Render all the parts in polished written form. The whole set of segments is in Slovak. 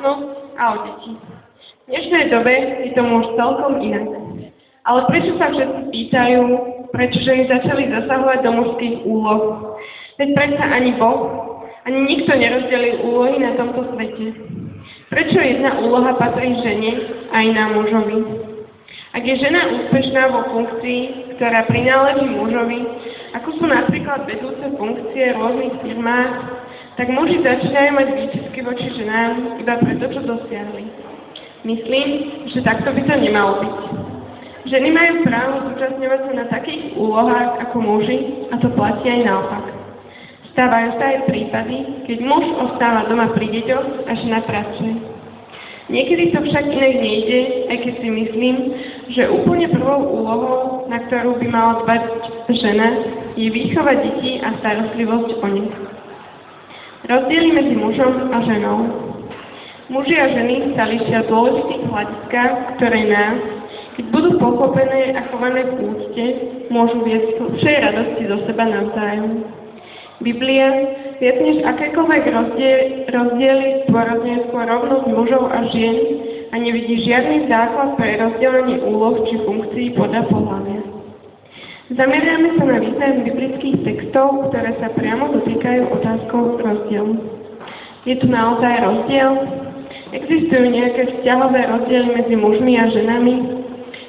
budúcnosť a o deti. V dnešnej dobe je to už celkom inak. Ale prečo sa všetci pýtajú, prečo ženy začali zasahovať do mužských úloh? Veď predsa ani Boh, ani nikto nerozdelil úlohy na tomto svete. Prečo jedna úloha patrí žene a iná mužovi? Ak je žena úspešná vo funkcii, ktorá prináleží mužovi, ako sú napríklad vedúce funkcie v rôznych firmách, tak muži začínajú mať výčitky voči ženám iba preto, čo dosiahli. Myslím, že takto by to nemalo byť. Ženy majú právo zúčastňovať sa na takých úlohách ako muži a to platí aj naopak. Stávajú sa aj prípady, keď muž ostáva doma pri deťoch a žena pracuje. Niekedy to však inak nejde, aj keď si myslím, že úplne prvou úlohou, na ktorú by mala dbať žena, je výchova detí a starostlivosť o nich. Rozdiely medzi mužom a ženou. Muži a ženy sa líšia v dôležitých hľadiskách, ktoré nás, keď budú pochopené a chované v úcte, môžu viesť k lepšej radosti zo seba navzájom. Biblia viac než akékoľvek rozdiely zdôrazňuje skôr rovnosť mužov a žien a nevidí žiadny základ pre rozdelenie úloh či funkcií podľa pohlavia. Zameriame sa na význam biblických textov, ktoré sa priamo dotýkajú otázkou rozdielu. Je tu naozaj rozdiel? Existujú nejaké vzťahové rozdiely medzi mužmi a ženami,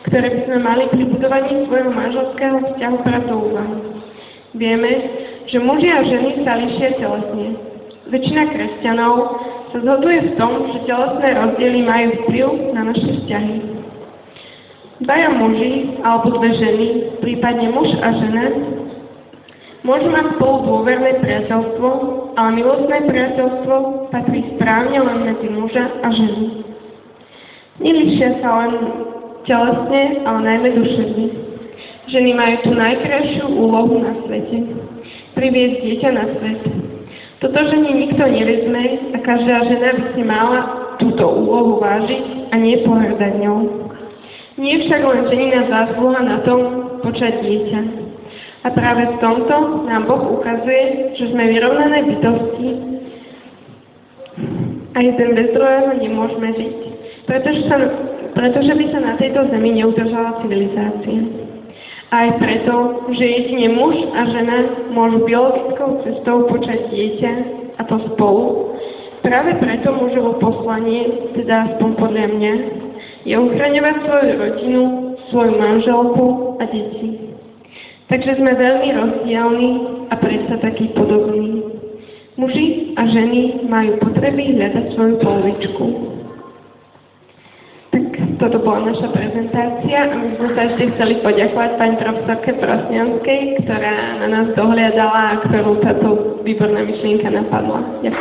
ktoré by sme mali pri budovaní svojho manželského vzťahu brať do úvahy? Vieme, že muži a ženy sa líšia telesne. Väčšina kresťanov sa zhoduje v tom, že telesné rozdiely majú vplyv na naše vzťahy. Dvaja muži alebo dve ženy, prípadne muž a žena, môžu mať spolu dôverné priateľstvo, ale milostné priateľstvo patrí správne len medzi muža a ženu. Nelíšia sa len telesne, ale najmä duševne. Ženy majú tú najkrajšiu úlohu na svete. Priviesť dieťa na svet. Toto žene nikto nevezme a každá žena by si mala túto úlohu vážiť a nie pohrdať ňou. Nie však len ženina zásluha na tom počať dieťa. A práve v tomto nám Boh ukazuje, že sme vyrovnané bytosti a jeden bez druhého nemôžeme žiť, pretože by sa na tejto zemi neudržala civilizácia. Aj preto, že jedine muž a žena môžu biologickou cestou počať dieťa, a to spolu. Práve preto mužovo poslanie, teda aspoň podľa mňa, je uchraňovať svoju rodinu, svoju manželku a deti. Takže sme veľmi rozdielni a predsa takí podobní. Muži a ženy majú potreby hľadať svoju polovičku. Toto bola naša prezentácia a my sme sa ešte chceli poďakovať pani profesorke Prosňanskej, ktorá na nás dohliadala a ktorú táto výborná myšlienka napadla. Ďakujem.